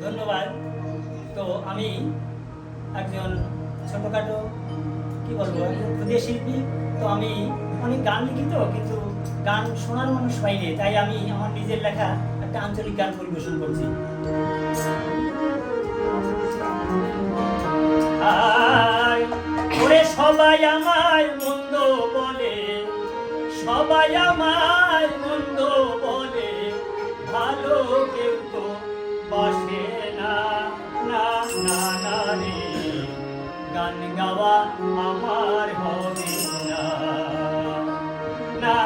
ধন্যবাদ। তো আমি একজন ছোটোখাটো কি বলবো, একজন ক্ষুদে শিল্পী। তো আমি অনেক গান লিখি, তো কিন্তু গান শোনার মানুষ পাইনি, তাই আমি আমার নিজের লেখা একটা আঞ্চলিক গান পরিবেশন করছি। ওরে সবাই আমায় মন্দ বলে, সবাই আমায় মন্দ বলে, ভালো কেউ তো বাসে না, না না না রে, গান গাওয়া আমার হবে না, না